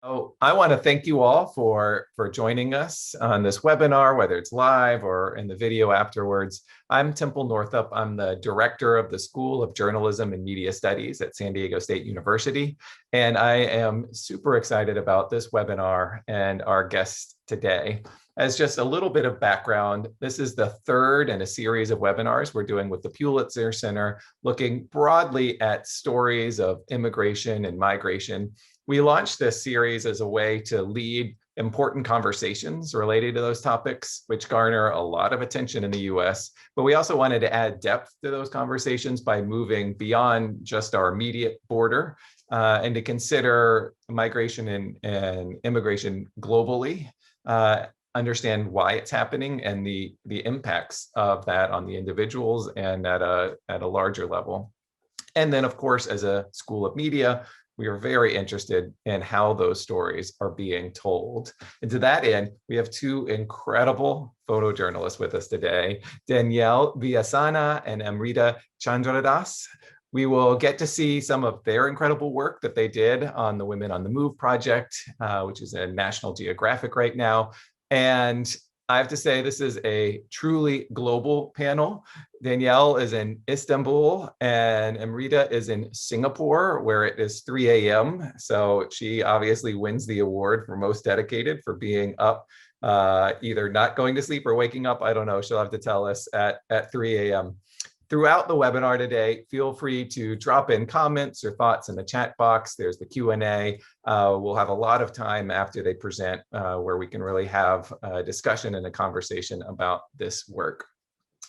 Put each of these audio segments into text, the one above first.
Oh, I want to thank you all for joining us on this webinar, whether it's live or in the video afterwards. I'm Temple Northup. I'm the director of the School of Journalism and Media Studies at San Diego State University. And I am super excited about this webinar and our guest today. As just a little bit of background, this is the third in a series of webinars we're doing with the Pulitzer Center, looking broadly at stories of immigration and migration. We launched this series as a way to lead important conversations related to those topics, which garner a lot of attention in the US. But we also wanted to add depth to those conversations by moving beyond just our immediate border and to consider migration and immigration globally, understand why it's happening and the impacts of that on the individuals and at a larger level. And then, of course, as a school of media, we are very interested in how those stories are being told. And to that end, we have two incredible photojournalists with us today, Danielle Villasana and Amrita Chandradas. We will get to see some of their incredible work that they did on the Women on the Move project, which is in National Geographic right now. And I have to say, this is a truly global panel. Danielle is in Istanbul and Amrita is in Singapore, where it is 3 a.m. So she obviously wins the award for most dedicated for being up, either not going to sleep or waking up. I don't know. She'll have to tell us at 3 a.m. Throughout the webinar today, feel free to drop in comments or thoughts in the chat box. There's the Q&A. We'll have a lot of time after they present where we can really have a discussion and a conversation about this work.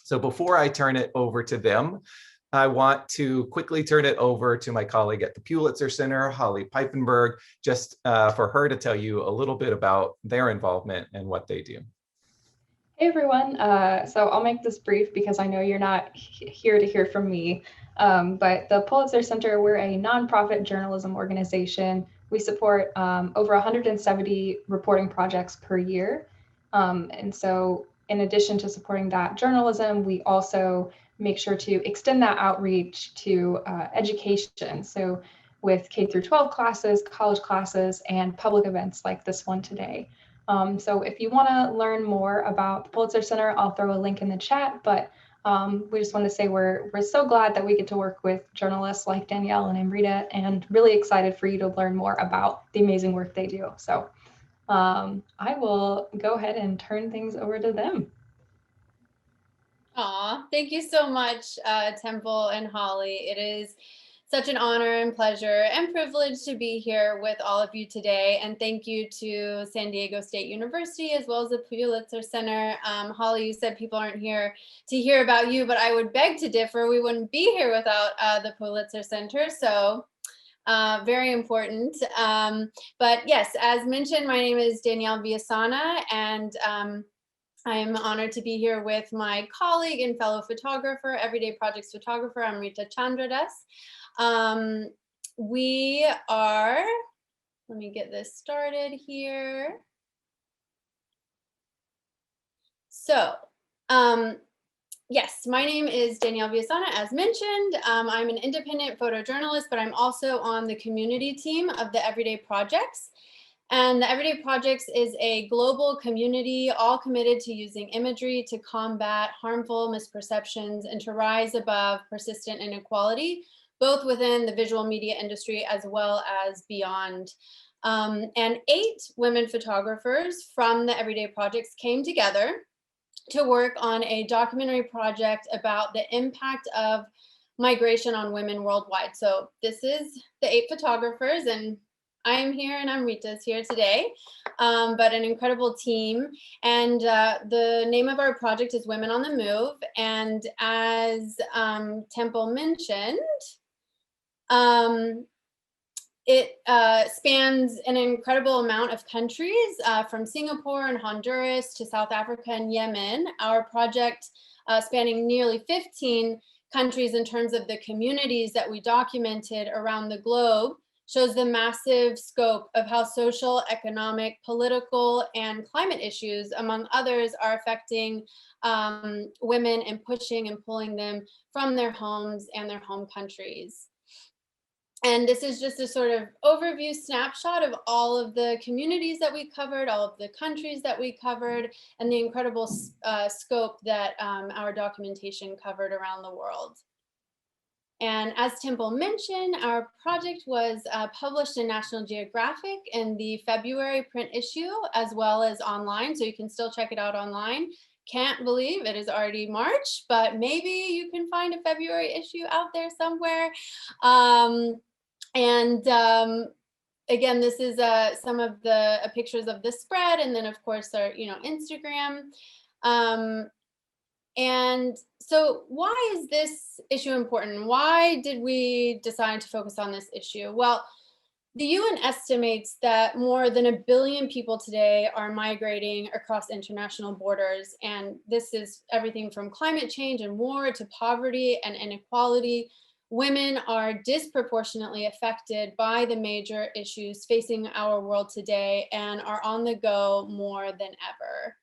So before I turn it over to them, I want to quickly turn it over to my colleague at the Pulitzer Center, Holly Pfeifenberg, just for her to tell you a little bit about their involvement and what they do. Hey everyone, so I'll make this brief because I know you're not here to hear from me, but the Pulitzer Center, we're a nonprofit journalism organization. We support over 170 reporting projects per year. And so in addition to supporting that journalism, we also make sure to extend that outreach to education. So with K through 12 classes, college classes, and public events like this one today. So if you want to learn more about the Pulitzer Center, I'll throw a link in the chat, but we just want to say we're so glad that we get to work with journalists like Danielle and Amrita, and really excited for you to learn more about the amazing work they do. So I will go ahead and turn things over to them. Aw, thank you so much, Temple and Holly. It is such an honor and pleasure and privilege to be here with all of you today. And thank you to San Diego State University, as well as the Pulitzer Center. Holly, you said people aren't here to hear about you, but I would beg to differ. We wouldn't be here without the Pulitzer Center. So very important. But yes, as mentioned, my name is Danielle Villasana, and I am honored to be here with my colleague and fellow photographer, Everyday Projects photographer, Amrita Chandradas. We are, let me get this started here. So, yes, my name is Danielle Villasana, as mentioned. I'm an independent photojournalist, but I'm also on the community team of the Everyday Projects. And the Everyday Projects is a global community all committed to using imagery to combat harmful misperceptions and to rise above persistent inequality, both within the visual media industry as well as beyond. And 8 women photographers from the Everyday Projects came together to work on a documentary project about the impact of migration on women worldwide. So this is the 8 photographers, and I am here and Amrita's here today, but an incredible team. And the name of our project is Women on the Move. And as Temple mentioned, it spans an incredible amount of countries, from Singapore and Honduras to South Africa and Yemen. Our project spanning nearly 15 countries in terms of the communities that we documented around the globe shows the massive scope of how social, economic, political, and climate issues, among others, are affecting women and pushing and pulling them from their homes and their home countries. And this is just a sort of overview snapshot of all of the communities that we covered, all of the countries that we covered, and the incredible scope that our documentation covered around the world. And as Temple mentioned, our project was published in National Geographic in the February print issue, as well as online, so you can still check it out online. Can't believe it is already March, but maybe you can find a February issue out there somewhere. Again, this is some of the pictures of the spread, and then of course our Instagram. And so why is this issue important? Why did we decide to focus on this issue? Well, the UN estimates that more than 1 billion people today are migrating across international borders. And this is everything from climate change and war to poverty and inequality. Women are disproportionately affected by the major issues facing our world today and are on the go more than ever.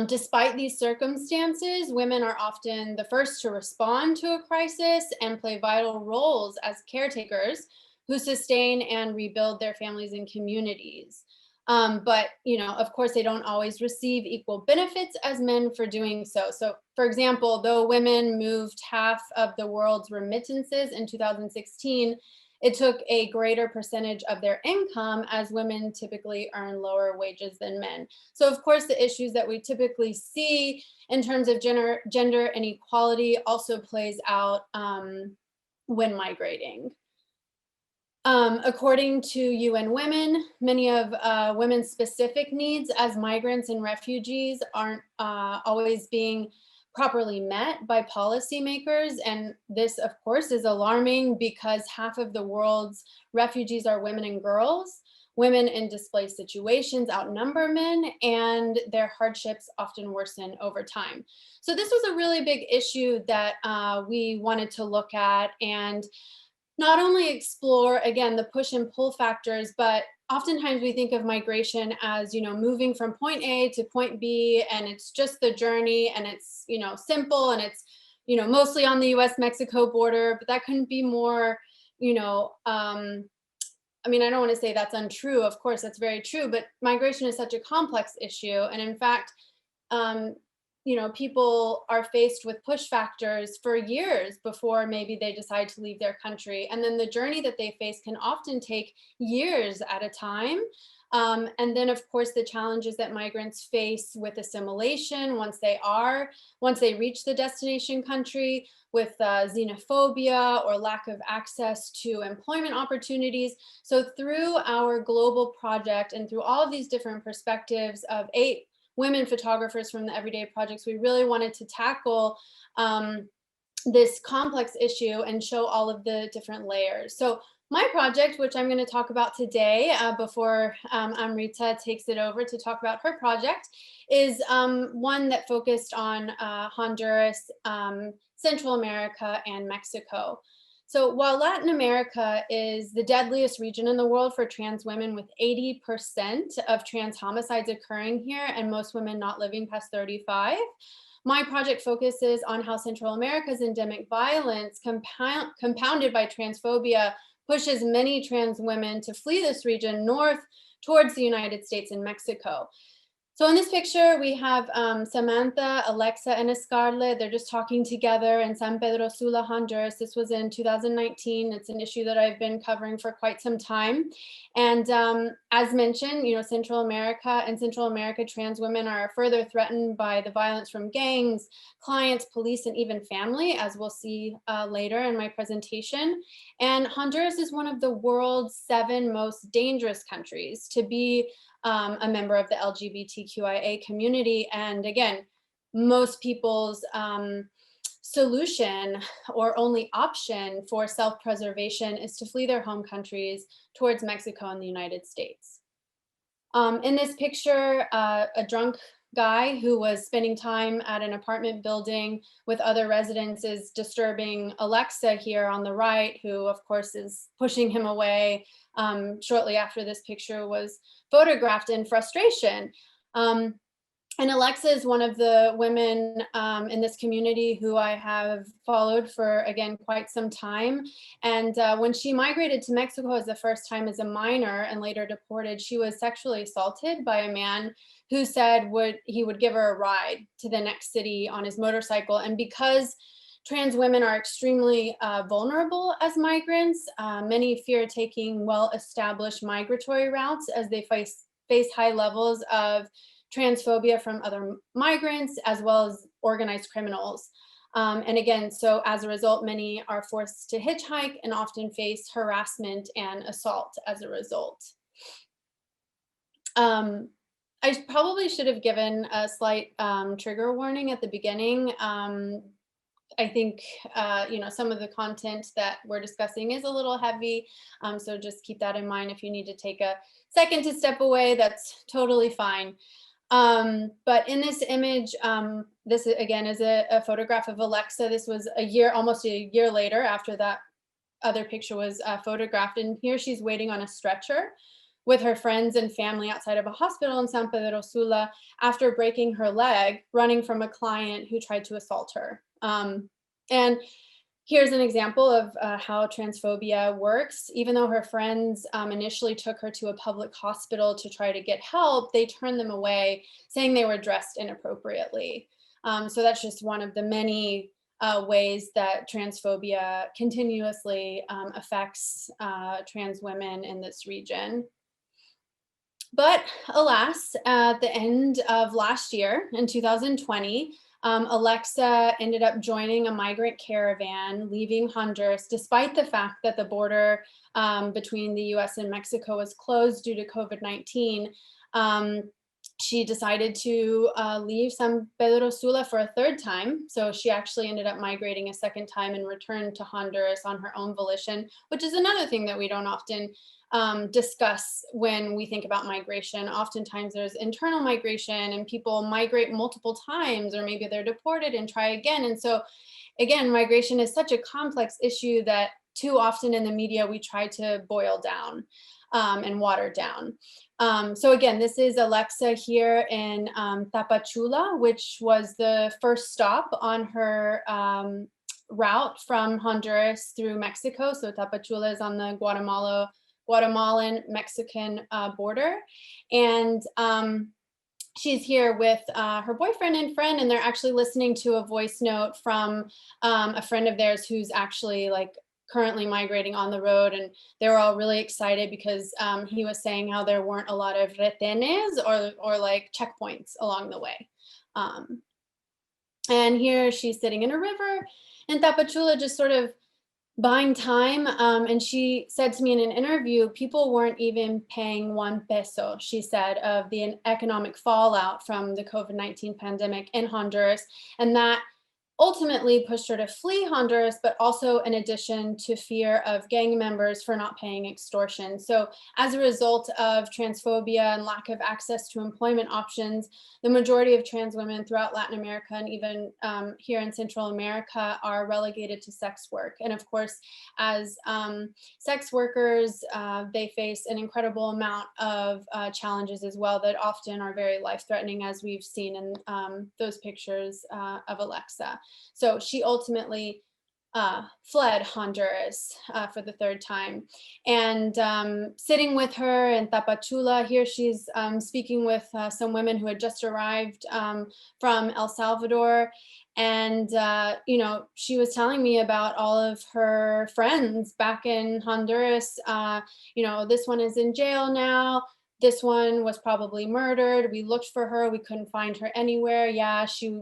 Despite these circumstances, women are often the first to respond to a crisis and play vital roles as caretakers who sustain and rebuild their families and communities. But, of course, they don't always receive equal benefits as men for doing so. So, for example, though women moved half of the world's remittances in 2016, it took a greater percentage of their income, as women typically earn lower wages than men. So of course, the issues that we typically see in terms of gender inequality also plays out when migrating. According to UN Women, many of women's specific needs as migrants and refugees aren't always being properly met by policymakers. And this, of course, is alarming because half of the world's refugees are women and girls. Women in displaced situations outnumber men, and their hardships often worsen over time. So this was a really big issue that we wanted to look at and not only explore, again, the push and pull factors, but oftentimes we think of migration as, moving from point A to point B, and it's just the journey, and it's, simple, and it's, mostly on the US-Mexico border, but that couldn't be more, I mean, I don't want to say that's untrue. Of course, that's very true, but migration is such a complex issue. And in fact, people are faced with push factors for years before maybe they decide to leave their country. And then the journey that they face can often take years at a time. And then, of course, the challenges that migrants face with assimilation once they reach the destination country, with xenophobia or lack of access to employment opportunities. So through our global project and through all of these different perspectives of 8 women photographers from the Everyday Projects, we really wanted to tackle this complex issue and show all of the different layers. So my project, which I'm going to talk about today before Amrita takes it over to talk about her project, is one that focused on Honduras, Central America, and Mexico. So while Latin America is the deadliest region in the world for trans women, with 80% of trans homicides occurring here and most women not living past 35, my project focuses on how Central America's endemic violence, compounded by transphobia, pushes many trans women to flee this region north towards the United States and Mexico. So in this picture, we have Samantha, Alexa, and Scarlett. They're just talking together in San Pedro Sula, Honduras. This was in 2019. It's an issue that I've been covering for quite some time. And as mentioned, Central America trans women are further threatened by the violence from gangs, clients, police, and even family, as we'll see later in my presentation. And Honduras is one of the world's 7 most dangerous countries to be a member of the LGBTQIA community. And again, most people's solution or only option for self-preservation is to flee their home countries towards Mexico and the United States. In this picture, a drunk guy who was spending time at an apartment building with other residents is disturbing Alexa here on the right, who of course is pushing him away shortly after this picture was photographed in frustration. And Alexa is one of the women in this community who I have followed for, again, quite some time. And when she migrated to Mexico as the first time as a minor and later deported, she was sexually assaulted by a man who said he would give her a ride to the next city on his motorcycle. And because trans women are extremely vulnerable as migrants, many fear taking well-established migratory routes as they face high levels of transphobia from other migrants, as well as organized criminals. And again, so as a result, many are forced to hitchhike and often face harassment and assault as a result. I probably should have given a slight trigger warning at the beginning. I think, some of the content that we're discussing is a little heavy. So just keep that in mind. If you need to take a second to step away, that's totally fine. But in this image, this again is a photograph of Alexa. This was almost a year later after that other picture was photographed. And here she's waiting on a stretcher with her friends and family outside of a hospital in San Pedro Sula after breaking her leg, running from a client who tried to assault her. And here's an example of how transphobia works. Even though her friends initially took her to a public hospital to try to get help, they turned them away, saying they were dressed inappropriately. So that's just one of the many ways that transphobia continuously affects trans women in this region. But alas, at the end of last year, in 2020, Alexa ended up joining a migrant caravan leaving Honduras, despite the fact that the border between the US and Mexico was closed due to COVID-19. She decided to leave San Pedro Sula for a third time. So she actually ended up migrating a second time and returned to Honduras on her own volition, which is another thing that we don't often discuss when we think about migration. Oftentimes there's internal migration and people migrate multiple times, or maybe they're deported and try again. And so again, migration is such a complex issue that too often in the media we try to boil down and water down. So again, this is Alexa here in Tapachula, which was the first stop on her route from Honduras through Mexico. So Tapachula is on the Guatemalan-Mexican border. And she's here with her boyfriend and friend, and they're actually listening to a voice note from a friend of theirs who's actually currently migrating on the road, and they were all really excited because he was saying how there weren't a lot of retenes or checkpoints along the way. And here she's sitting in a river in Tapachula, just sort of buying time. And she said to me in an interview, people weren't even paying 1 peso, she said, of the economic fallout from the COVID-19 pandemic in Honduras. And that ultimately pushed her to flee Honduras, but also in addition to fear of gang members for not paying extortion. So as a result of transphobia and lack of access to employment options, the majority of trans women throughout Latin America and even here in Central America are relegated to sex work. And of course, as sex workers, they face an incredible amount of challenges as well that often are very life-threatening, as we've seen in those pictures of Alexa. So she ultimately fled Honduras for the third time. And sitting with her in Tapachula, here she's speaking with some women who had just arrived from El Salvador. And, she was telling me about all of her friends back in Honduras. This one is in jail now. This one was probably murdered. We looked for her. We couldn't find her anywhere. Yeah, she,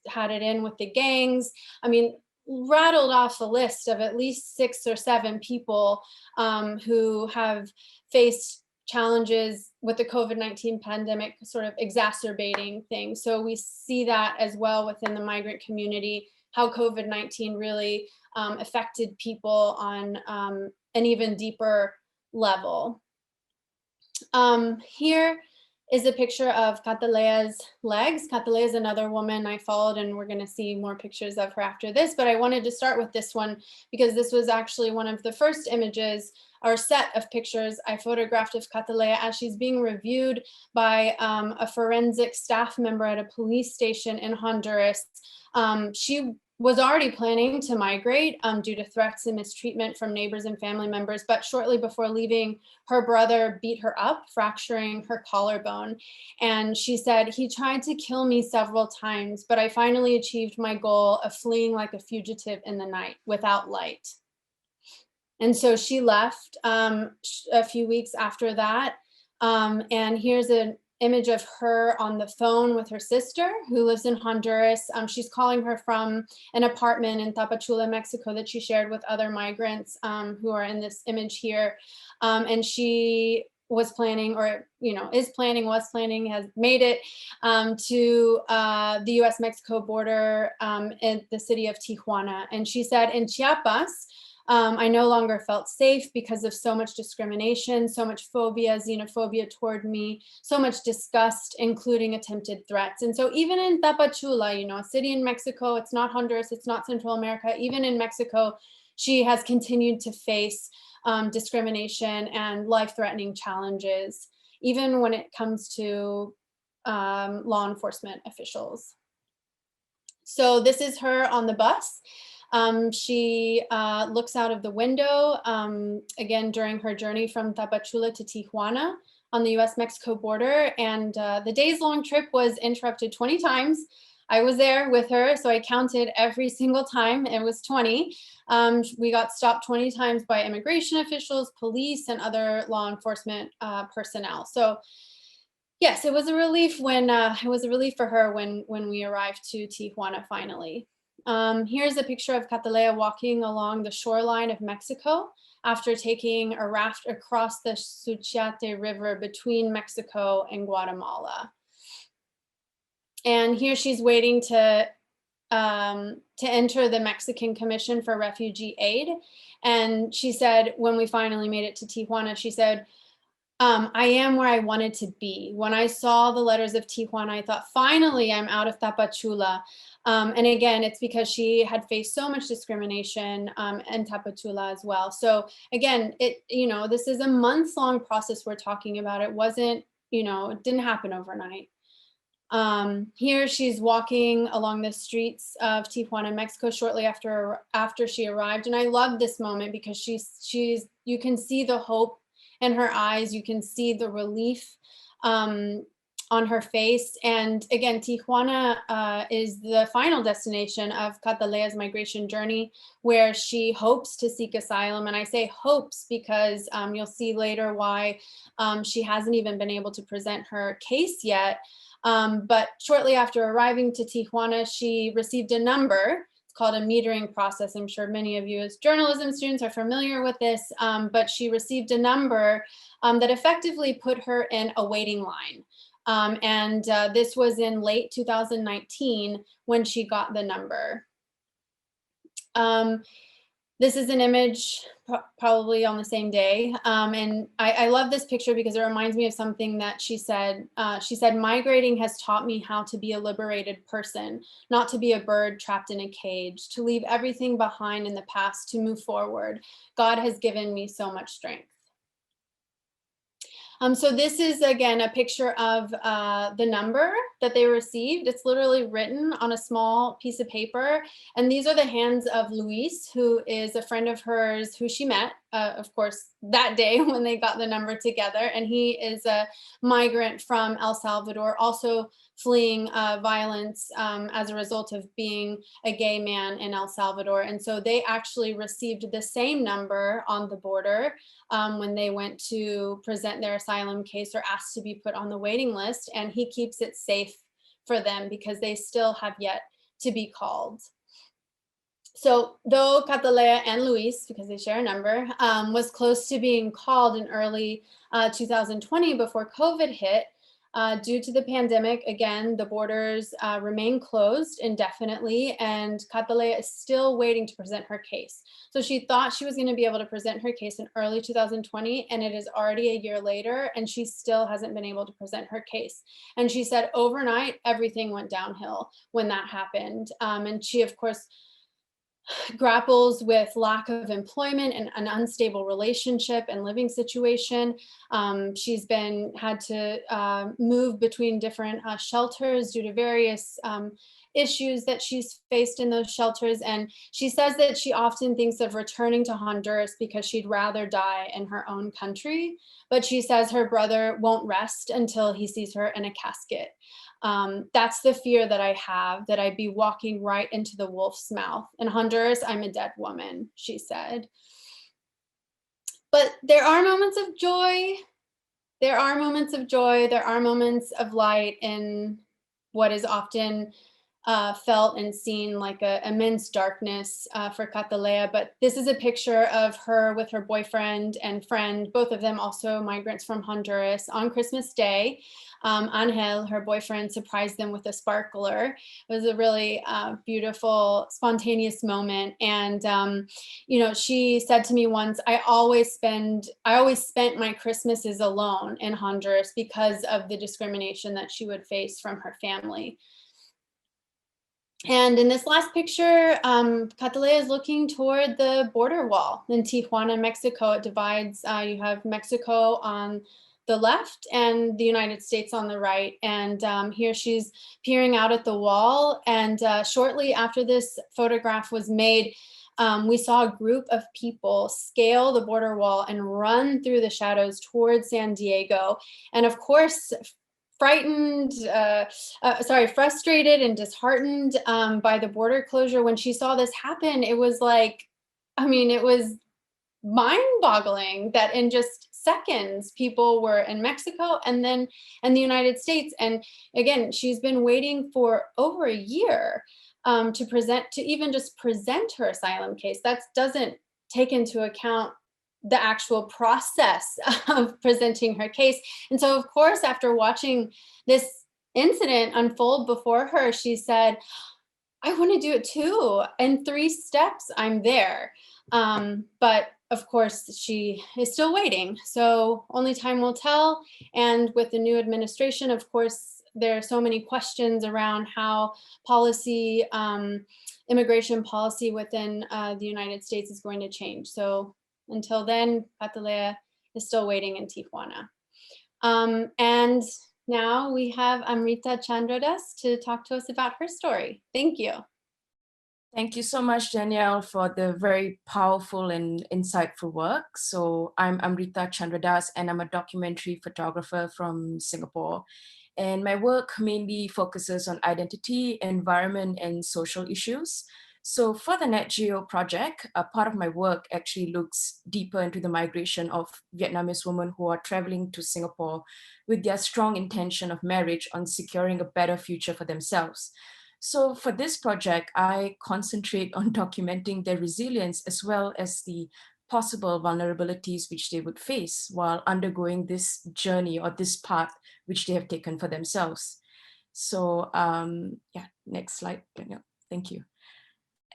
had it in with the gangs. I mean, rattled off a list of at least 6 or 7 people who have faced challenges with the COVID-19 pandemic sort of exacerbating things. So we see that as well within the migrant community, how COVID-19 really affected people on an even deeper level. Here is a picture of Catalea's legs. Catalea is another woman I followed, and we're going to see more pictures of her after this. But I wanted to start with this one because this was actually one of the first images or set of pictures I photographed of Catalea as she's being reviewed by a forensic staff member at a police station in Honduras. She was already planning to migrate due to threats and mistreatment from neighbors and family members, but shortly before leaving, her brother beat her up, fracturing her collarbone. And she said, "He tried to kill me several times, but I finally achieved my goal of fleeing like a fugitive in the night without light." And so she left a few weeks after that. And here's an image of her on the phone with her sister who lives in Honduras. She's calling her from an apartment in Tapachula, Mexico that she shared with other migrants who are in this image here. And she was planning, or was planning, has made it to the US-Mexico border in the city of Tijuana. And she said, "In Chiapas, I no longer felt safe because of so much discrimination, so much phobia, xenophobia toward me, so much disgust, including attempted threats." And so even in Tapachula, a city in Mexico, it's not Honduras, it's not Central America, even in Mexico, she has continued to face discrimination and life-threatening challenges, even when it comes to law enforcement officials. So this is her on the bus. She looks out of the window, again, during her journey from Tapachula to Tijuana on the US-Mexico border. And the days-long trip was interrupted 20 times. I was there with her, so I counted every single time. It was 20. We got stopped 20 times by immigration officials, police, and other law enforcement personnel. So yes, it was a relief for her when we arrived to Tijuana finally. Here's a picture of Catalea walking along the shoreline of Mexico after taking a raft across the Suchiate River between Mexico and Guatemala. And here she's waiting to enter the Mexican Commission for Refugee Aid. And she said, when we finally made it to Tijuana, she said, "I am where I wanted to be. When I saw the letters of Tijuana, I thought, finally, I'm out of Tapachula." And again, it's because she had faced so much discrimination in Tapachula as well. So again, this is a months-long process we're talking about. It wasn't, it didn't happen overnight. Here she's walking along the streets of Tijuana, Mexico, shortly after she arrived. And I love this moment because you can see the hope in her eyes. You can see the relief on her face. And again, Tijuana is the final destination of Catalea's migration journey, where she hopes to seek asylum. And I say hopes because you'll see later why she hasn't even been able to present her case yet. But shortly after arriving to Tijuana, she received a number. It's called a metering process. I'm sure many of you as journalism students are familiar with this, but she received a number that effectively put her in a waiting line. And this was in late 2019 when she got the number. This is an image probably on the same day. And I love this picture because it reminds me of something that she said. She said, "Migrating has taught me how to be a liberated person, not to be a bird trapped in a cage, to leave everything behind in the past, to move forward. God has given me so much strength." So this is, again, a picture of the number that they received. It's literally written on a small piece of paper. And these are the hands of Luis, who is a friend of hers who she met, of course, that day when they got the number together. And he is a migrant from El Salvador, also fleeing violence as a result of being a gay man in El Salvador. And so they actually received the same number on the border when they went to present their asylum case or asked to be put on the waiting list. And he keeps it safe for them because they still have yet to be called. So though Catalea and Luis, because they share a number, was close to being called in early 2020 before COVID hit, Due to the pandemic, again, the borders remain closed indefinitely, and Catalea is still waiting to present her case. So she thought she was going to be able to present her case in early 2020, and it is already a year later, and she still hasn't been able to present her case. And she said overnight, everything went downhill when that happened. And she, of course, grapples with lack of employment and an unstable relationship and living situation. She's had to move between different shelters due to various issues that she's faced in those shelters. And she says that she often thinks of returning to Honduras because she'd rather die in her own country. But she says her brother won't rest until he sees her in a casket. That's the fear that I have, that I'd be walking right into the wolf's mouth. In Honduras, I'm a dead woman, she said. But there are moments of joy. There are moments of joy. There are moments of light in what is often felt and seen like a immense darkness for Catalea. But this is a picture of her with her boyfriend and friend, both of them also migrants from Honduras, on Christmas Day. Angel, her boyfriend, surprised them with a sparkler. It was a really beautiful, spontaneous moment. And, you know, she said to me once, I always spent my Christmases alone in Honduras because of the discrimination that she would face from her family. And in this last picture, Catalea is looking toward the border wall in Tijuana, Mexico. It divides, you have Mexico on the left and the United States on the right. And here she's peering out at the wall. And shortly after this photograph was made, we saw a group of people scale the border wall and run through the shadows towards San Diego. And of course, frustrated and disheartened by the border closure. When she saw this happen, it was like, I mean, it was mind-boggling that in just seconds people were in Mexico and then in the United States. And again, she's been waiting for over a year to even just present her asylum case. That doesn't take into account the actual process of presenting her case. And so, of course, after watching this incident unfold before her, she said, I want to do it too. In 3 steps, I'm there. But of course, she is still waiting. So only time will tell. And with the new administration, of course, there are so many questions around how policy, immigration policy within the United States is going to change. So until then, Catalea is still waiting in Tijuana. And now we have Amrita Chandradas to talk to us about her story. Thank you. Thank you so much, Danielle, for the very powerful and insightful work. So I'm Amrita Chandradas, and I'm a documentary photographer from Singapore. And my work mainly focuses on identity, environment, and social issues. So for the Net Geo project, a part of my work actually looks deeper into the migration of Vietnamese women who are traveling to Singapore with their strong intention of marriage on securing a better future for themselves. So for this project, I concentrate on documenting their resilience as well as the possible vulnerabilities which they would face while undergoing this journey or this path which they have taken for themselves. So yeah, next slide, Danielle. Thank you.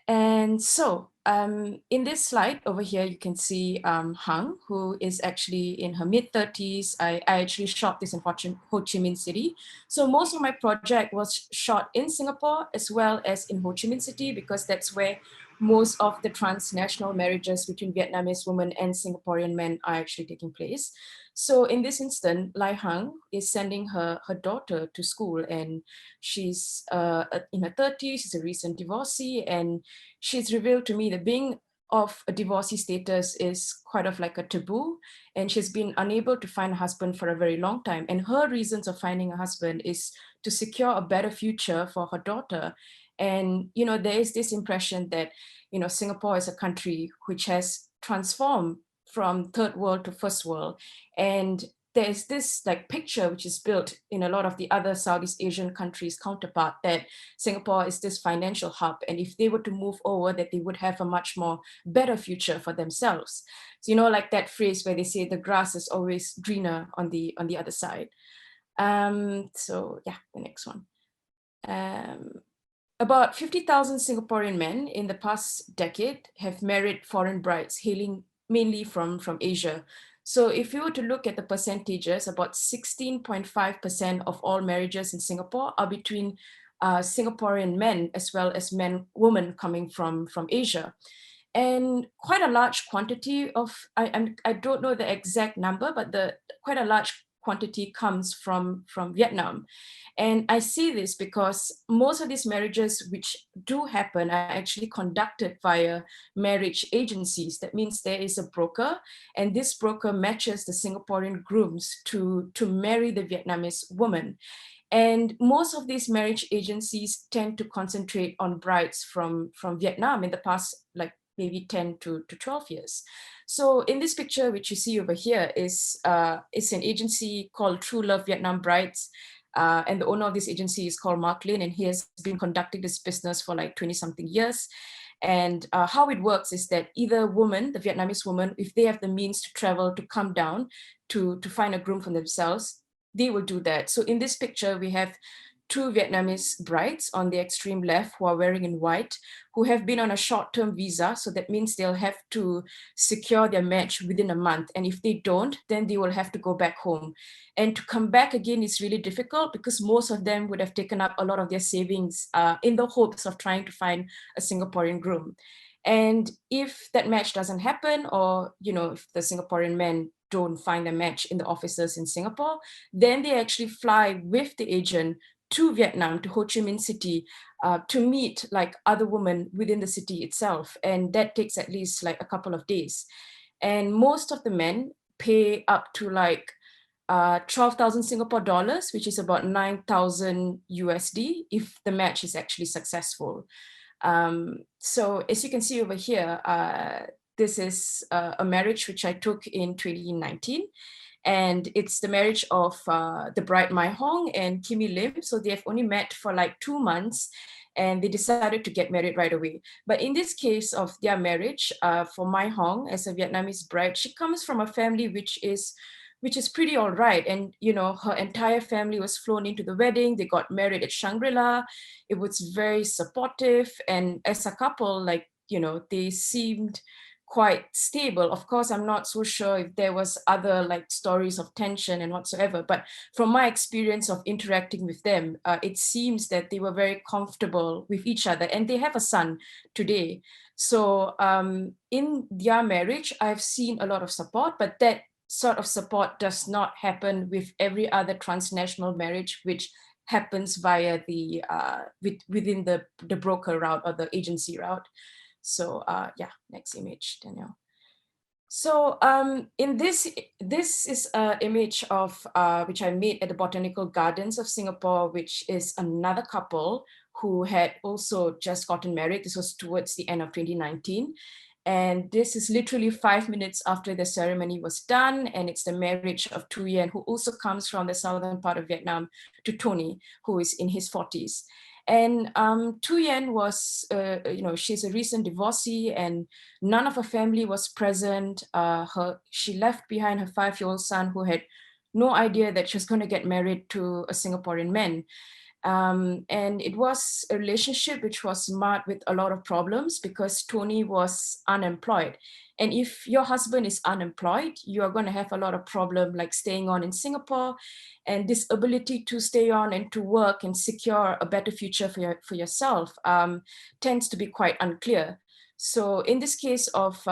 And so in this slide over here, you can see Hằng, who is actually in her mid-30s. I actually shot this in Ho Chi Minh City. So most of my project was shot in Singapore as well as in Ho Chi Minh City, because that's where most of the transnational marriages between Vietnamese women and Singaporean men are actually taking place. So in this instant, Lai Hằng is sending her daughter to school, and she's in her 30s, she's a recent divorcee, and she's revealed to me that being of a divorcee status is quite of like a taboo, and she's been unable to find a husband for a very long time. And her reasons of finding a husband is to secure a better future for her daughter. And, you know, there is this impression that, you know, Singapore is a country which has transformed from third world to first world. And there's this like picture which is built in a lot of the other Southeast Asian countries counterpart, that Singapore is this financial hub, and if they were to move over, that they would have a much more better future for themselves. So, you know, like that phrase where they say the grass is always greener on the other side. So yeah, the next one. About 50,000 Singaporean men in the past decade have married foreign brides hailing mainly from Asia. So if you were to look at the percentages, about 16.5% of all marriages in Singapore are between Singaporean men as well as women coming from Asia. And quite a large quantity of, I don't know the exact number, but quite a large quantity comes from Vietnam. And I see this because most of these marriages which do happen are actually conducted via marriage agencies. That means there is a broker, and this broker matches the Singaporean grooms to marry the Vietnamese woman. And most of these marriage agencies tend to concentrate on brides from Vietnam in the past, like maybe 10 to 12 years. So in this picture, which you see over here, is an agency called True Love Vietnam Brides. And the owner of this agency is called Mark Lin, and he has been conducting this business for like 20-something years. And how it works is that either woman, the Vietnamese woman, if they have the means to travel to come down to find a groom for themselves, they will do that. So in this picture, we have two Vietnamese brides on the extreme left who are wearing in white, who have been on a short-term visa. So that means they'll have to secure their match within a month. And if they don't, then they will have to go back home. And to come back again is really difficult because most of them would have taken up a lot of their savings in the hopes of trying to find a Singaporean groom. And if that match doesn't happen, or if the Singaporean men don't find a match in the offices in Singapore, then they actually fly with the agent to Vietnam, to Ho Chi Minh City, to meet like other women within the city itself. And that takes at least like a couple of days. And most of the men pay up to like 12,000 Singapore dollars, which is about 9,000 USD, if the match is actually successful. So as you can see over here, this is a marriage which I took in 2019. And it's the marriage of the bride Mai Hong and Kimmy Lim. So they have only met for like 2 months and they decided to get married right away. But in this case of their marriage, for Mai Hong as a Vietnamese bride, she comes from a family which is pretty all right. And, her entire family was flown into the wedding. They got married at Shangri-La. It was very supportive. And as a couple, like, they seemed quite stable. Of course, I'm not so sure if there was other like stories of tension and whatsoever, but from my experience of interacting with them, it seems that they were very comfortable with each other, and they have a son today. So in their marriage, I've seen a lot of support, but that sort of support does not happen with every other transnational marriage, which happens via the within the broker route or the agency route. So yeah, next image, Danielle. So in this is an image of which I made at the Botanical Gardens of Singapore, which is another couple who had also just gotten married. This was towards the end of 2019. And this is literally 5 minutes after the ceremony was done. And it's the marriage of Tu Yen, who also comes from the southern part of Vietnam, to Tony, who is in his 40s. And Tu Yen was, she's a recent divorcee, and none of her family was present. She left behind her 5-year-old son, who had no idea that she was going to get married to a Singaporean man. And it was a relationship which was marred with a lot of problems because Tony was unemployed. And if your husband is unemployed, you are going to have a lot of problem like staying on in Singapore, and this ability to stay on and to work and secure a better future for yourself tends to be quite unclear. So in this case of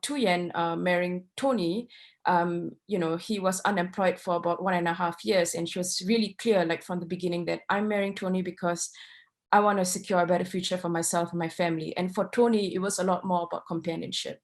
Tu Yen marrying Tony, he was unemployed for about 1.5 years, and she was really clear, like from the beginning, that I'm marrying Tony because I want to secure a better future for myself and my family. And for Tony, it was a lot more about companionship.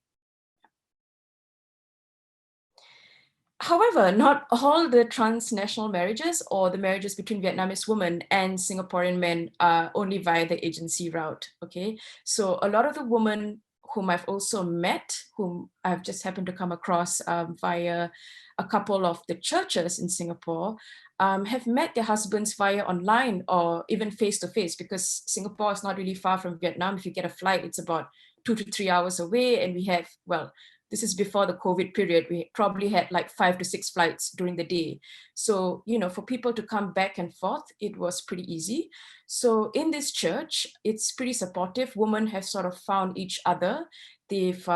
However, not all the transnational marriages or the marriages between Vietnamese women and Singaporean men are only via the agency route, okay? So a lot of the women whom I've also met, whom I've just happened to come across via a couple of the churches in Singapore, have met their husbands via online or even face-to-face, because Singapore is not really far from Vietnam. If you get a flight, it's about 2 to 3 hours away, and we have, well, this is before the COVID period, we probably had like 5 to 6 flights during the day. So, for people to come back and forth, it was pretty easy. So in this church, it's pretty supportive. Women have sort of found each other. They've,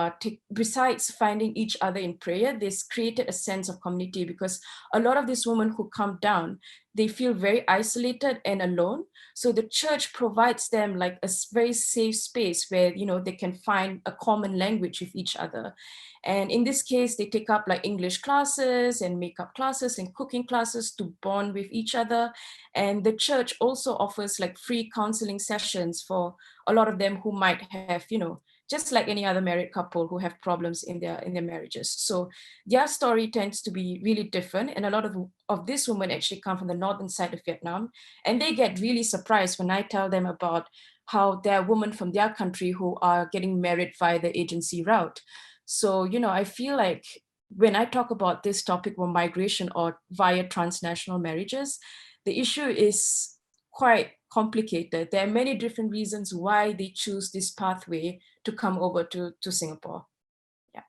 besides finding each other in prayer, they've created a sense of community, because a lot of these women who come down, they feel very isolated and alone. So the church provides them like a very safe space where, they can find a common language with each other. And in this case, they take up like English classes and makeup classes and cooking classes to bond with each other. And the church also offers like free counseling sessions for a lot of them who might have, just like any other married couple who have problems in their marriages. So their story tends to be really different. And a lot of these women actually come from the northern side of Vietnam. And they get really surprised when I tell them about how there are women from their country who are getting married via the agency route. So, I feel like when I talk about this topic of migration or via transnational marriages, the issue is quite complicated. There are many different reasons why they choose this pathway to come over to Singapore. Yeah.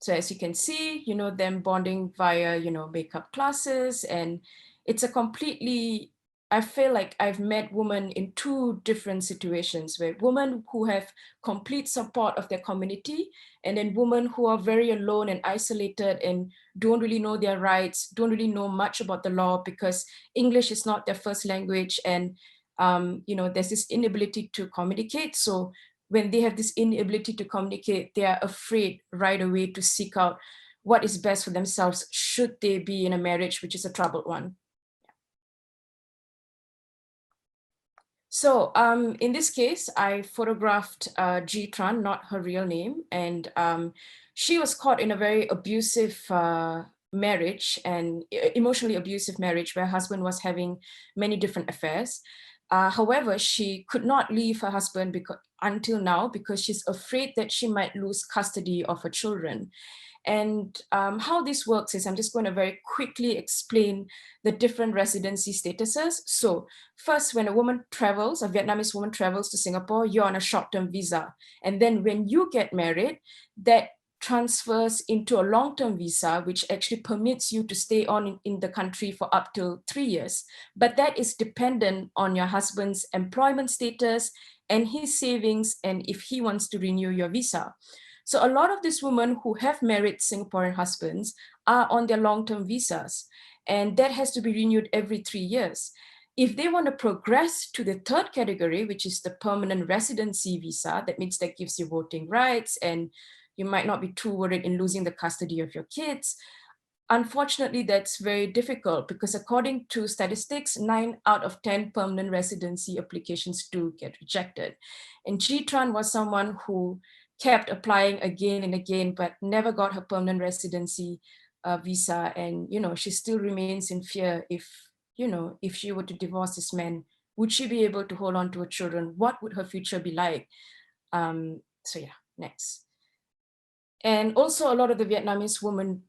So as you can see, them bonding via, makeup classes, and it's a completely, I feel like I've met women in two different situations, where women who have complete support of their community, and then women who are very alone and isolated and don't really know their rights, don't really know much about the law because English is not their first language. And, there's this inability to communicate. So when they have this inability to communicate, they are afraid right away to seek out what is best for themselves should they be in a marriage which is a troubled one. So in this case, I photographed G Tran, not her real name. And she was caught in a very abusive marriage, and emotionally abusive marriage, where her husband was having many different affairs. However, she could not leave her husband until now because she's afraid that she might lose custody of her children. And how this works is I'm just going to very quickly explain the different residency statuses. So first, when a woman travels, a Vietnamese woman travels to Singapore, you're on a short-term visa. And then when you get married, that transfers into a long-term visa, which actually permits you to stay on in the country for up to 3 years. But that is dependent on your husband's employment status and his savings, and if he wants to renew your visa. So a lot of these women who have married Singaporean husbands are on their long-term visas, and that has to be renewed every 3 years. If they want to progress to the third category, which is the permanent residency visa, that means that gives you voting rights and you might not be too worried in losing the custody of your kids. Unfortunately, that's very difficult because according to statistics, 9 out of 10 permanent residency applications do get rejected. And G Tran was someone who kept applying again and again, but never got her permanent residency visa. And, she still remains in fear if she were to divorce this man, would she be able to hold on to her children? What would her future be like? So yeah, next. And also a lot of the Vietnamese women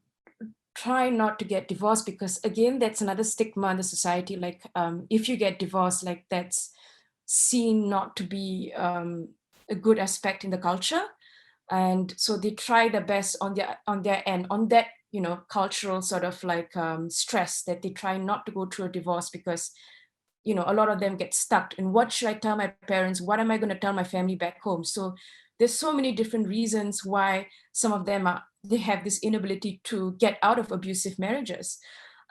try not to get divorced because, again, that's another stigma in the society. Like if you get divorced, like that's seen not to be a good aspect in the culture. And so they try their best on their end, on that, cultural sort of like stress, that they try not to go through a divorce because, a lot of them get stuck in what should I tell my parents? What am I going to tell my family back home? So there's so many different reasons why some of them they have this inability to get out of abusive marriages.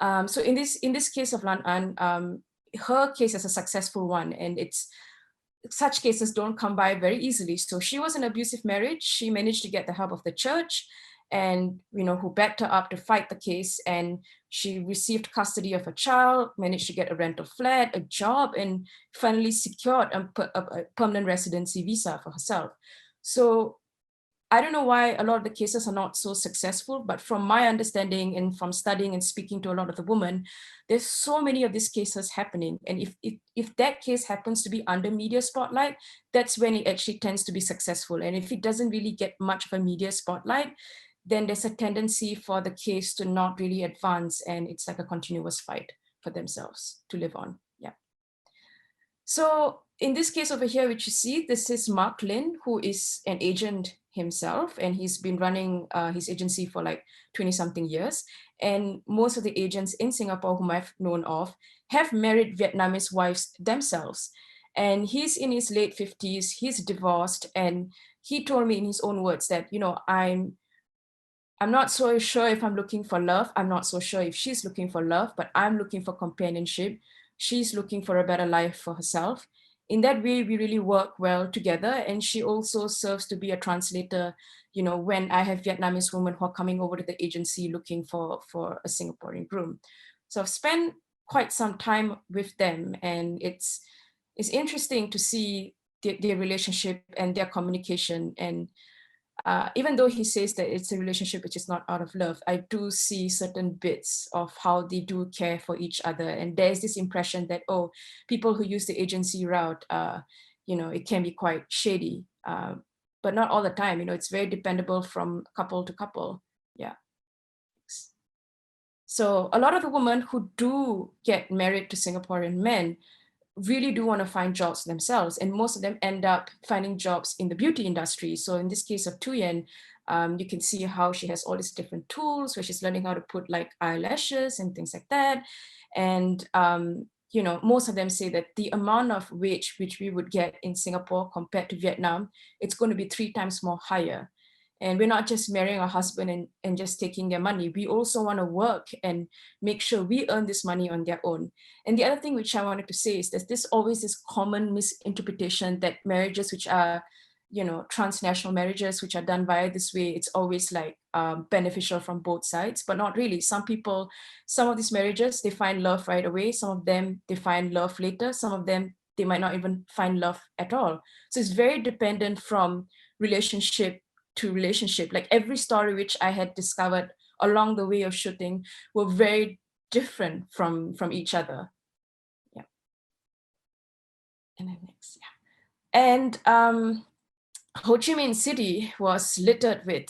So in this case of Lan An, her case is a successful one, and such cases don't come by very easily. So she was in an abusive marriage. She managed to get the help of the church, and who backed her up to fight the case. And she received custody of a child, managed to get a rental flat, a job, and finally secured a permanent residency visa for herself. So I don't know why a lot of the cases are not so successful, but from my understanding and from studying and speaking to a lot of the women, there's so many of these cases happening. And if that case happens to be under media spotlight, that's when it actually tends to be successful. And if it doesn't really get much of a media spotlight, then there's a tendency for the case to not really advance, and it's like a continuous fight for themselves to live on. Yeah. So in this case over here, which you see, this is Mark Lin, who is an agent himself, and he's been running his agency for like 20 something years. And most of the agents in Singapore whom I've known of have married Vietnamese wives themselves. And he's in his late 50s, he's divorced, and he told me in his own words that, you know, I'm not so sure if I'm looking for love. I'm not so sure if she's looking for love, but I'm looking for companionship. She's looking for a better life for herself. In that way, we really work well together. And she also serves to be a translator, you know, when I have Vietnamese women who are coming over to the agency looking for a Singaporean groom. So I've spent quite some time with them, and it's interesting to see their relationship and their communication. And even though he says that it's a relationship which is not out of love, I do see certain bits of how they do care for each other. And there's this impression that, oh, people who use the agency route, you know, it can be quite shady, but not all the time. You know, it's very dependable from couple to couple. Yeah. So a lot of the women who do get married to Singaporean men really do want to find jobs themselves, and most of them end up finding jobs in the beauty industry. So in this case of Thuyen, you can see how she has all these different tools where she's learning how to put like eyelashes and things like that. And you know, most of them say that the amount of wage which we would get in Singapore compared to Vietnam, it's going to be 3 times more higher. And we're not just marrying our husband and just taking their money. We also want to work and make sure we earn this money on their own. And the other thing which I wanted to say is that there's always this common misinterpretation that marriages which are, you know, transnational marriages which are done via this way, it's always like beneficial from both sides, but not really. Some people, some of these marriages, they find love right away. Some of them, they find love later. Some of them, they might not even find love at all. So it's very dependent from relationship to relationship. Like every story which I had discovered along the way of shooting were very different from each other. Yeah. And then next, yeah. And Ho Chi Minh City was littered with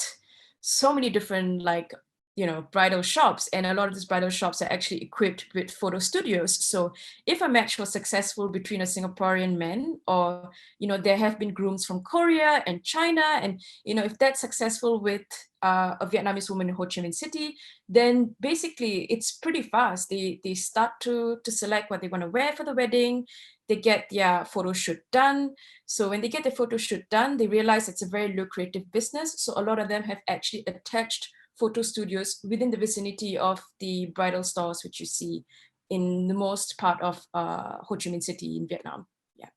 so many different, like, you know, bridal shops, and a lot of these bridal shops are actually equipped with photo studios. So if a match was successful between a Singaporean man, or, you know, there have been grooms from Korea and China, and, you know, if that's successful with a Vietnamese woman in Ho Chi Minh City, then basically it's pretty fast. They start to select what they want to wear for the wedding. They get their photo shoot done. So when they get the photo shoot done, they realize it's a very lucrative business. So a lot of them have actually attached photo studios within the vicinity of the bridal stores, which you see in the most part of Ho Chi Minh City in Vietnam. Yeah.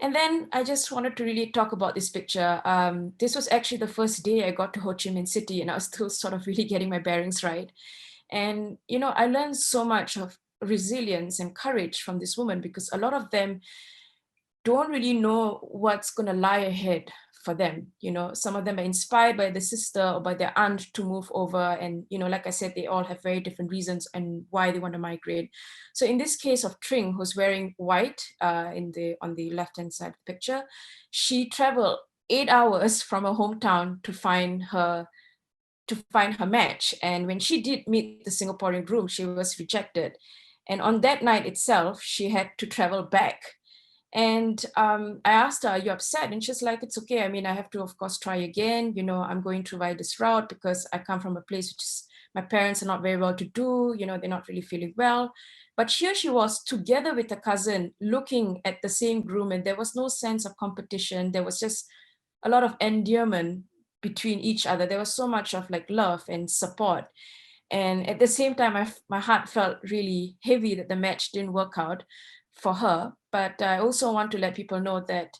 And then I just wanted to really talk about this picture. This was actually the first day I got to Ho Chi Minh City, and I was still sort of really getting my bearings right. And, you know, I learned so much of resilience and courage from this woman, because a lot of them don't really know what's going to lie ahead for them. You know, some of them are inspired by the sister or by their aunt to move over. And, you know, like I said, they all have very different reasons and why they want to migrate. So in this case of Tring, who's wearing white on the left-hand side of the picture, she traveled 8 hours from her hometown to find her match. And when she did meet the Singaporean groom, she was rejected. And on that night itself, she had to travel back. And I asked her, are you upset? And she's like, it's okay. I mean, I have to, of course, try again. You know, I'm going to ride this route because I come from a place which is, my parents are not very well to do. You know, they're not really feeling well. But here she was together with a cousin looking at the same groom, and there was no sense of competition. There was just a lot of endearment between each other. There was so much of like love and support. And at the same time, my heart felt really heavy that the match didn't work out for her. But I also want to let people know that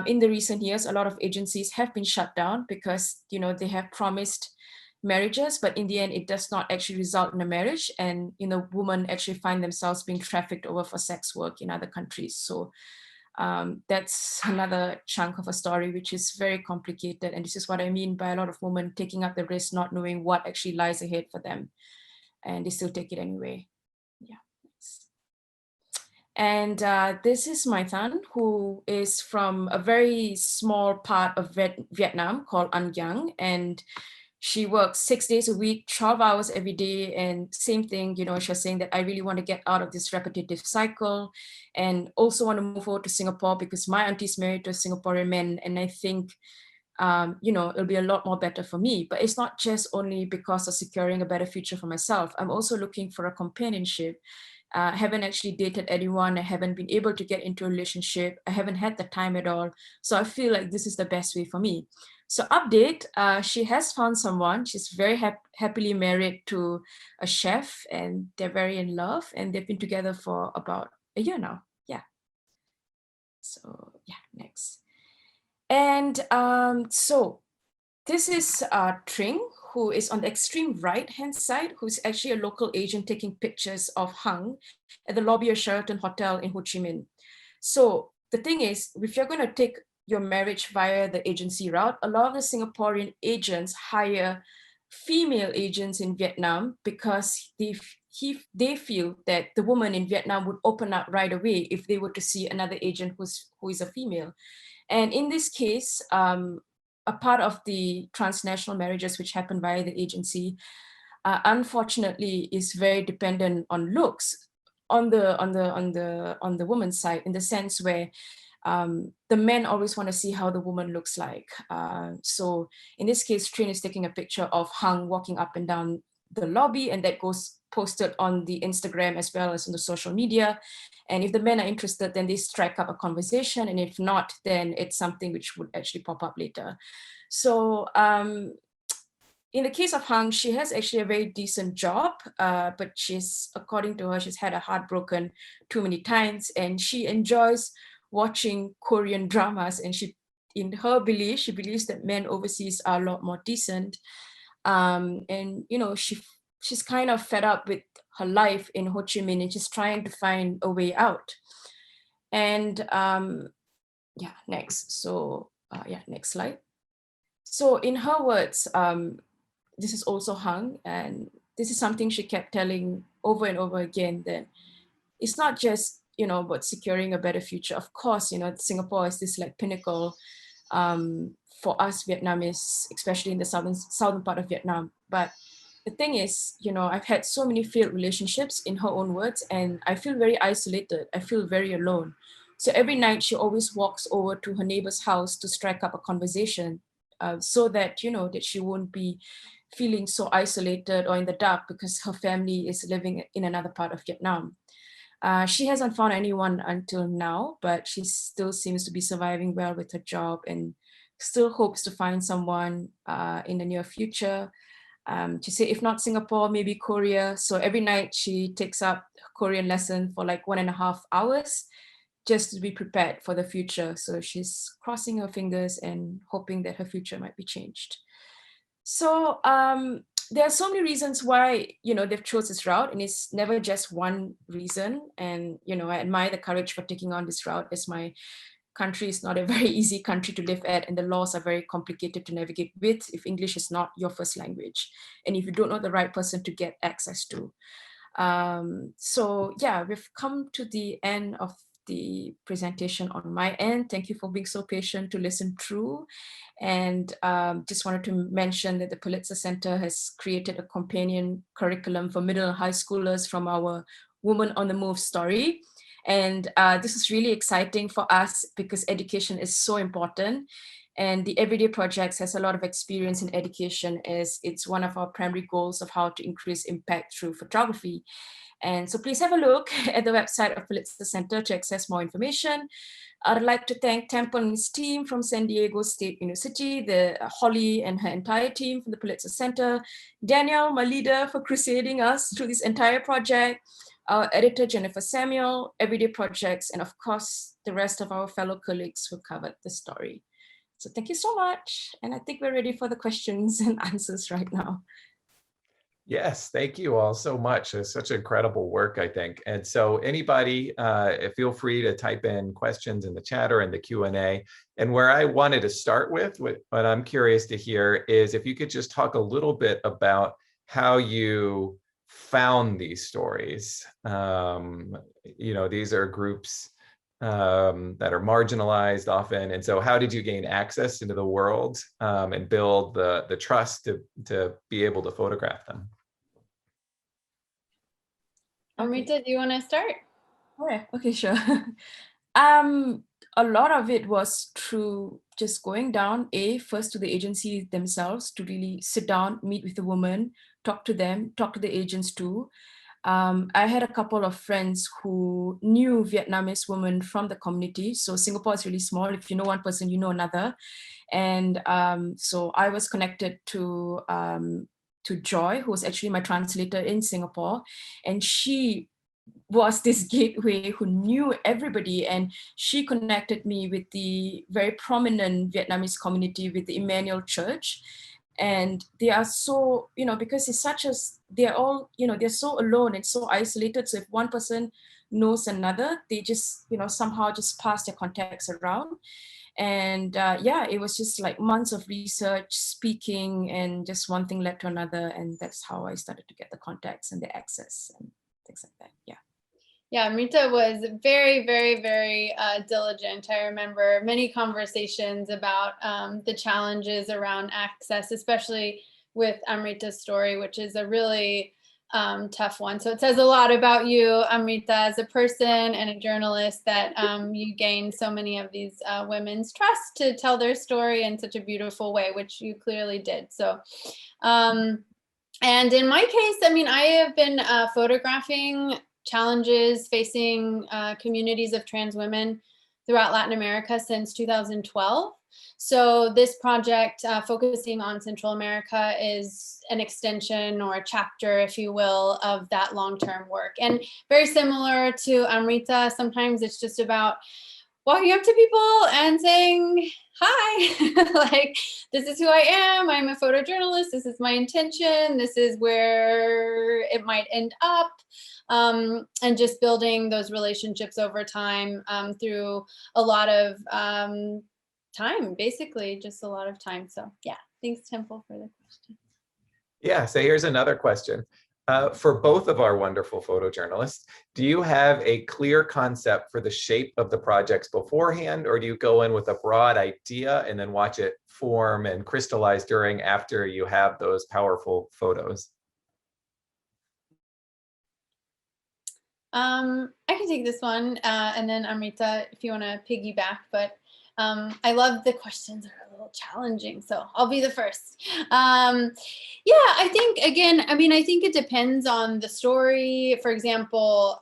in the recent years, a lot of agencies have been shut down because, you know, they have promised marriages, but in the end, it does not actually result in a marriage. And, you know, women actually find themselves being trafficked over for sex work in other countries. So that's another chunk of a story, which is very complicated. And this is what I mean by a lot of women taking up the risk, not knowing what actually lies ahead for them. And they still take it anyway. Yeah. And this is Mai Than, who is from a very small part of Vietnam called An Giang. And She works 6 days a week, 12 hours every day. And same thing, she was saying that I really want to get out of this repetitive cycle and also want to move over to Singapore because my auntie's married to a Singaporean man. And I think, it'll be a lot more better for me. But it's not just only because of securing a better future for myself. I'm also looking for a companionship. I haven't actually dated anyone. I haven't been able to get into a relationship. I haven't had the time at all. So I feel like this is the best way for me. So update, she has found someone. She's very happily married to a chef and they're very in love and they've been together for about a year now. Yeah. So yeah, next. And so this is Tring, who is on the extreme right-hand side, who's actually a local agent taking pictures of Hung at the lobby of Sheraton Hotel in Ho Chi Minh. So the thing is, if you're going to take your marriage via the agency route, a lot of the Singaporean agents hire female agents in Vietnam because they feel that the woman in Vietnam would open up right away if they were to see another agent who is a female. And in this case, a part of the transnational marriages which happen via the agency, unfortunately, is very dependent on looks on the woman's side, in the sense where the men always want to see how the woman looks like. So in this case, Trin is taking a picture of Hung walking up and down the lobby, and that goes posted on the Instagram as well as on the social media. And if the men are interested, then they strike up a conversation. And if not, then it's something which would actually pop up later. So in the case of Hung, she has actually a very decent job, but according to her, she's had her heart broken too many times, and she enjoys watching Korean dramas. And in her belief, she believes that men overseas are a lot more decent. And she's kind of fed up with her life in Ho Chi Minh, and she's trying to find a way out. And yeah, next. So next slide. So in her words, this is also Hung, and this is something she kept telling over and over again, that it's not just, about securing a better future. Of course, Singapore is this like pinnacle for us Vietnamese, especially in the southern part of Vietnam. But the thing is, I've had so many failed relationships, in her own words, and I feel very isolated. I feel very alone. So every night she always walks over to her neighbor's house to strike up a conversation, so that, that she won't be feeling so isolated or in the dark because her family is living in another part of Vietnam. She hasn't found anyone until now, but she still seems to be surviving well with her job and still hopes to find someone in the near future. She said, if not Singapore, maybe Korea. So every night she takes up Korean lesson for like 1.5 hours just to be prepared for the future. So she's crossing her fingers and hoping that her future might be changed. So there are so many reasons why, they've chose this route, and it's never just one reason. And, I admire the courage for taking on this route, as my country is not a very easy country to live at, and the laws are very complicated to navigate with if English is not your first language, and if you don't know the right person to get access to. So yeah, we've come to the end of the presentation on my end. Thank you for being so patient to listen through. And just wanted to mention that the Pulitzer Center has created a companion curriculum for middle and high schoolers from our Woman on the Move story. And this is really exciting for us because education is so important. And the Everyday Projects has a lot of experience in education, as it's one of our primary goals of how to increase impact through photography. And so please have a look at the website of Pulitzer Center to access more information. I'd like to thank Temple and his team from San Diego State University, Holly and her entire team from the Pulitzer Center, Danielle, my leader, for crusading us through this entire project, our editor, Jennifer Samuel, Everyday Projects, and of course, the rest of our fellow colleagues who covered the story. So thank you so much. And I think we're ready for the questions and answers right now. Yes, thank you all so much. It's such incredible work, I think. And so anybody, feel free to type in questions in the chat or in the Q&A. And where I wanted to start with, what I'm curious to hear is if you could just talk a little bit about how you found these stories. These are groups that are marginalized often. And so how did you gain access into the world and build the trust to be able to photograph them? Amrita, do you want to start? Oh, yeah. Okay, sure. A lot of it was through just going down, first to the agency themselves to really sit down, meet with the woman, talk to them, talk to the agents too. I had a couple of friends who knew Vietnamese women from the community. So Singapore is really small. If you know one person, you know another. And so I was connected to Joy, who was actually my translator in Singapore. And she was this gateway who knew everybody, and she connected me with the very prominent Vietnamese community, with the Emmanuel Church. And they are so, because it's such as, they're all, they're so alone and so isolated. So if one person knows another, they just, somehow just pass their contacts around. And yeah, it was just like months of research, speaking, and just one thing led to another. And that's how I started to get the contacts and the access and things like that. Yeah. Yeah, Amrita was very, very, very diligent. I remember many conversations about the challenges around access, especially with Amrita's story, which is a really tough one. So it says a lot about you, Amrita, as a person and a journalist, that you gained so many of these women's trust to tell their story in such a beautiful way, which you clearly did. So, and in my case, I mean, I have been photographing challenges facing communities of trans women throughout Latin America since 2012. So this project focusing on Central America is an extension or a chapter, if you will, of that long-term work. And very similar to Amrita, sometimes it's just about walking up to people and saying, hi, like, this is who I am. I'm a photojournalist. This is my intention. This is where it might end up. And just building those relationships over time through a lot of time, basically just a lot of time. So yeah, thanks Temple for the question. Yeah, so here's another question. For both of our wonderful photojournalists, do you have a clear concept for the shape of the projects beforehand, or do you go in with a broad idea and then watch it form and crystallize after you have those powerful photos? I can take this one, and then Amrita, if you want to piggyback, but I love the questions are a little challenging, so I'll be the first. Yeah, I think, again, I mean, I think it depends on the story. For example,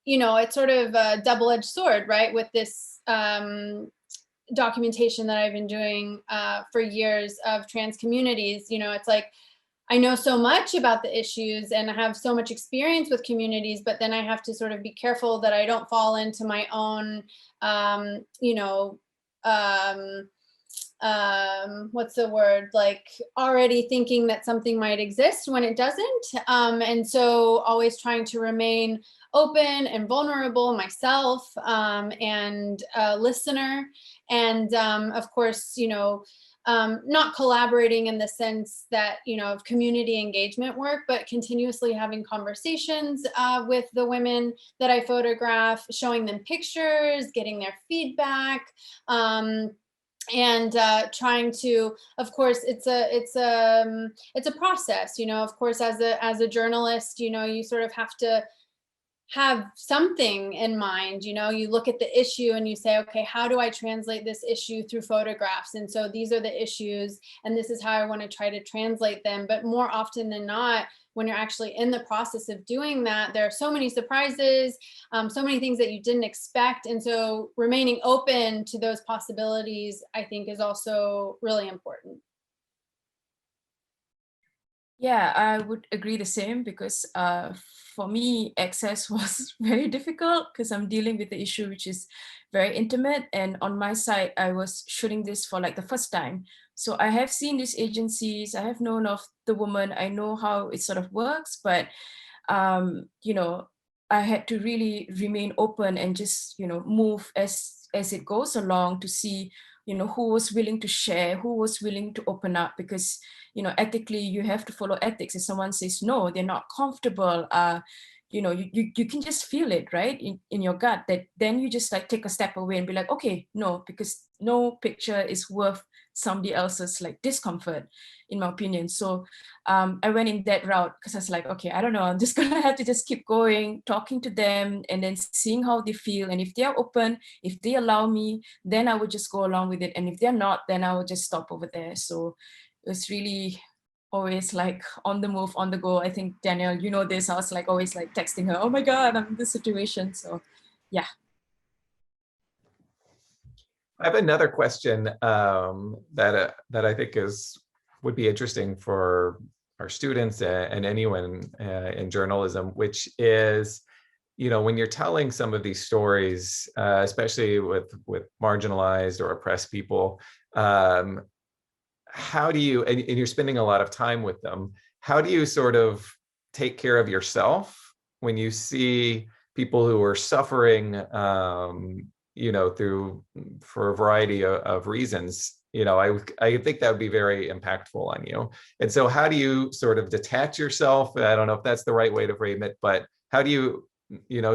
it's sort of a double-edged sword, right? With this documentation that I've been doing for years of trans communities, it's like, I know so much about the issues and I have so much experience with communities, but then I have to sort of be careful that I don't fall into my own, what's the word, like already thinking that something might exist when it doesn't. And so always trying to remain open and vulnerable myself and a listener. And of course, not collaborating in the sense that, of community engagement work, but continuously having conversations with the women that I photograph, showing them pictures, getting their feedback, and trying to, of course, it's a process, of course, as a journalist, you sort of have to have something in mind. You look at the issue and you say, okay, how do I translate this issue through photographs? And so these are the issues and this is how I want to try to translate them. But more often than not, when you're actually in the process of doing that, there are so many surprises, so many things that you didn't expect. And so remaining open to those possibilities, I think, is also really important. Yeah, I would agree the same, because for me, access was very difficult because I'm dealing with the issue which is very intimate. And on my side, I was shooting this for like the first time. So I have seen these agencies, I have known of the woman, I know how it sort of works, but I had to really remain open and just, move as it goes along to see, who was willing to share, who was willing to open up, because, ethically you have to follow ethics. If someone says no, they're not comfortable, you can just feel it, right, in your gut, that then you just like take a step away and be like, okay, no, because no picture is worth somebody else's like discomfort, in my opinion. So I went in that route because I was like, okay, I don't know, I'm just gonna have to just keep going, talking to them, and then seeing how they feel. And if they're open, if they allow me, then I would just go along with it. And if they're not, then I would just stop over there. So it was really always like on the move, on the go. I think, Danielle, you know this, I was like always like texting her, oh my God, I'm in this situation. So yeah. I have another question that I think would be interesting for our students and anyone in journalism, which is, when you're telling some of these stories, especially with marginalized or oppressed people, how do you, and you're spending a lot of time with them, how do you sort of take care of yourself when you see people who are suffering, for a variety of reasons? I think that would be very impactful on you. And so how do you sort of detach yourself? I don't know if that's the right way to frame it, but how do you,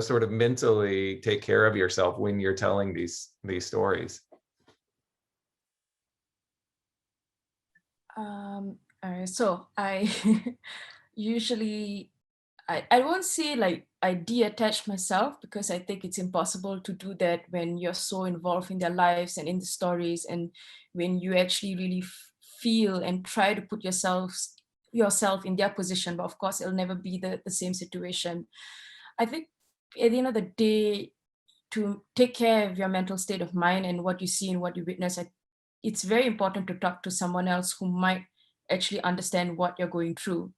sort of mentally take care of yourself when you're telling these stories? All right, so I usually, I won't say like I detach myself, because I think it's impossible to do that when you're so involved in their lives and in the stories, and when you actually really feel and try to put yourself in their position. But of course, it'll never be the same situation. I think at the end of the day, to take care of your mental state of mind and what you see and what you witness, it's very important to talk to someone else who might actually understand what you're going through.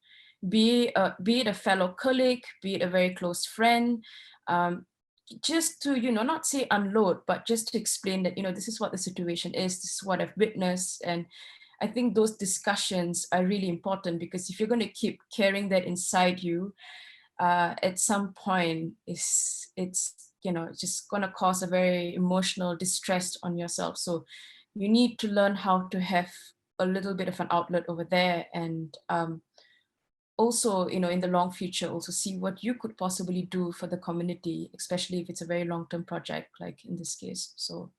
Be it a fellow colleague, be it a very close friend, just to, not say unload, but just to explain that, this is what the situation is, this is what I've witnessed. And I think those discussions are really important, because if you're going to keep carrying that inside you, at some point it's just going to cause a very emotional distress on yourself. So you need to learn how to have a little bit of an outlet over there, and also, in the long future, also see what you could possibly do for the community, especially if it's a very long-term project, like in this case. So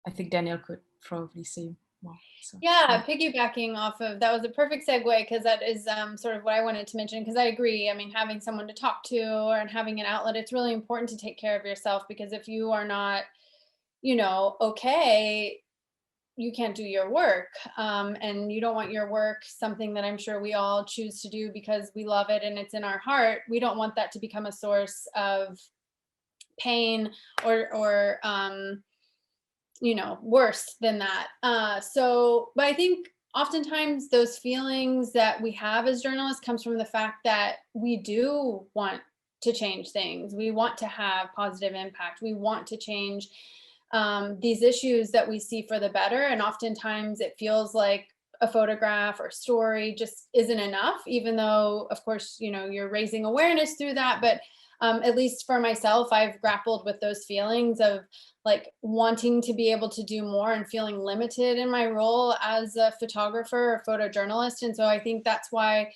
I think Danielle could probably say more. So, yeah, piggybacking off of that was a perfect segue, because that is sort of what I wanted to mention, because I agree. I mean, having someone to talk to and having an outlet, it's really important to take care of yourself, because if you are not, okay, you can't do your work, and you don't want your work, something that I'm sure we all choose to do because we love it and it's in our heart. We don't want that to become a source of pain or worse than that. But I think oftentimes those feelings that we have as journalists comes from the fact that we do want to change things. We want to have positive impact. We want to change these issues that we see for the better. And oftentimes it feels like a photograph or story just isn't enough, even though, of course, you're raising awareness through that. But at least for myself, I've grappled with those feelings of like wanting to be able to do more and feeling limited in my role as a photographer or photojournalist. And so I think that's why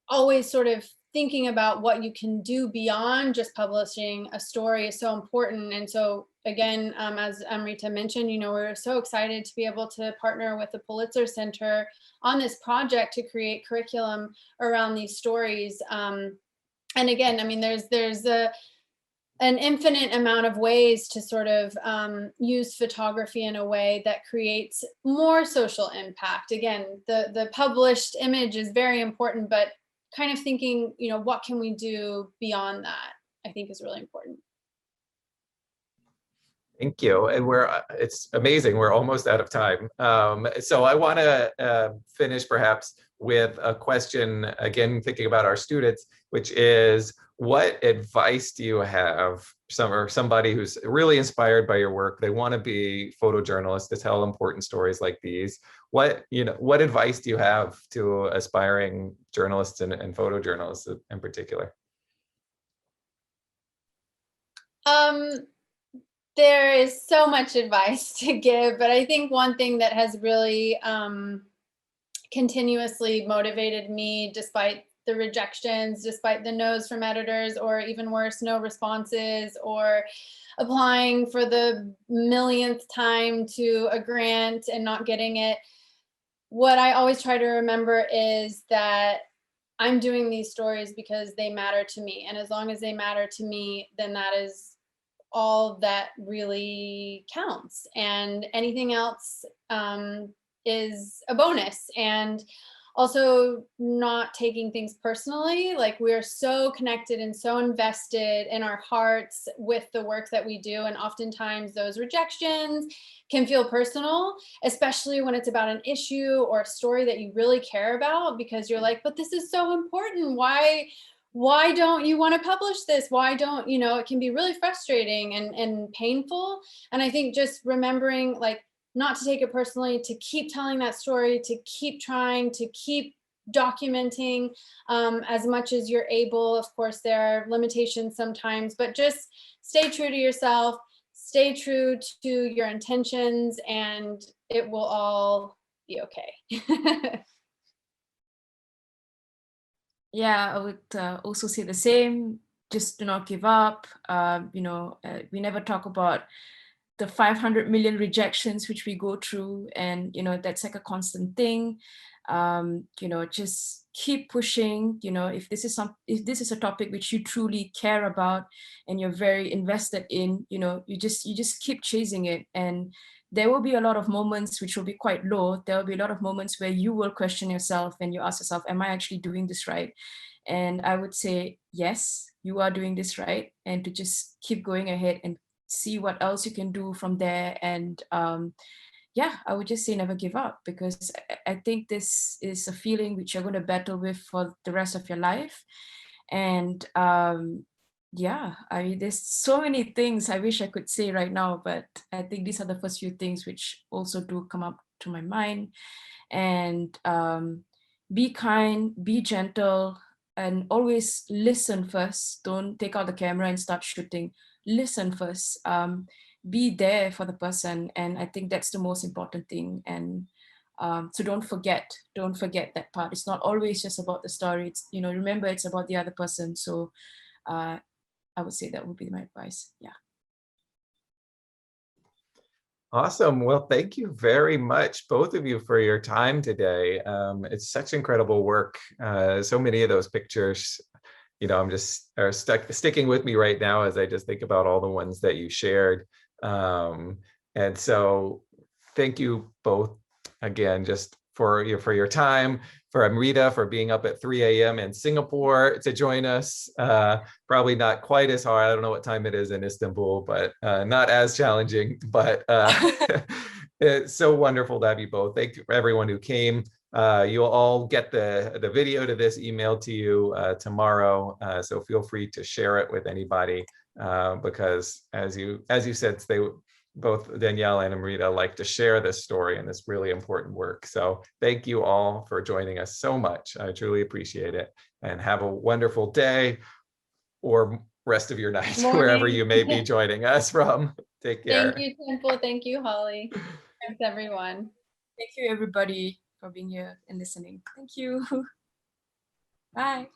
always sort of thinking about what you can do beyond just publishing a story is so important. And so again, as Amrita mentioned, we're so excited to be able to partner with the Pulitzer Center on this project to create curriculum around these stories. And again, I mean, there's an infinite amount of ways to sort of use photography in a way that creates more social impact. Again, the published image is very important, but kind of thinking, what can we do beyond that, I think is really important. Thank you. And it's amazing. We're almost out of time. So I want to finish perhaps with a question, again, thinking about our students, which is, what advice do you have somebody who's really inspired by your work? They want to be photojournalists to tell important stories like these. What advice do you have to aspiring journalists and photojournalists in particular? There is so much advice to give, but I think one thing that has really continuously motivated me, despite the rejections despite the no's from editors, or even worse, no responses, or applying for the millionth time to a grant and not getting it. What I always try to remember is that I'm doing these stories because they matter to me. And as long as they matter to me, then that is all that really counts. And anything else is a bonus. And also not taking things personally. Like, we're so connected and so invested in our hearts with the work that we do. And oftentimes those rejections can feel personal, especially when it's about an issue or a story that you really care about, because you're like, but this is so important. Why don't you want to publish this? Why don't, you know, it can be really frustrating and painful. And I think just remembering, like, not to take it personally, to keep telling that story, to keep trying, to keep documenting as much as you're able. Of course, there are limitations sometimes, but just stay true to yourself, stay true to your intentions, and it will all be okay. Yeah, I would also say the same. Just do not give up. We never talk about the 500 million rejections which we go through, and that's like a constant thing. Just keep pushing. If this is a topic which you truly care about and you're very invested in, you just keep chasing it. And there will be a lot of moments which will be quite low. There will be a lot of moments where you will question yourself and you ask yourself, am I actually doing this right? And I would say, yes, you are doing this right, and to just keep going ahead and see what else you can do from there. And yeah, I would just say never give up, because I think this is a feeling which you're going to battle with for the rest of your life. And yeah, I mean, there's so many things I wish I could say right now, but I think these are the first few things which also do come up to my mind. And be kind, be gentle, and always listen first. Don't take out the camera and start shooting. Listen first. Be there for the person, and I think that's the most important thing. And so don't forget that part. It's not always just about the story. It's, remember, it's about the other person. So I would say that would be my advice. Yeah. Awesome. Well, thank you very much, both of you, for your time today. It's such incredible work. So many of those pictures, I'm just sticking with me right now as I just think about all the ones that you shared. And so thank you both again, just for your time, for Amrita for being up at 3 a.m. in Singapore to join us. Probably not quite as hard. I don't know what time it is in Istanbul, but not as challenging. But it's so wonderful to have you both. Thank you for everyone who came. You'll all get the video to this emailed to you tomorrow. So feel free to share it with anybody, because as you said, both Danielle and Amrita like to share this story and this really important work. So thank you all for joining us so much. I truly appreciate it, and have a wonderful day or rest of your night, wherever you may be joining us from. Take care. Thank you, Temple. Thank you, Holly. Thanks, everyone. Thank you, everybody, for being here and listening. Thank you. Bye.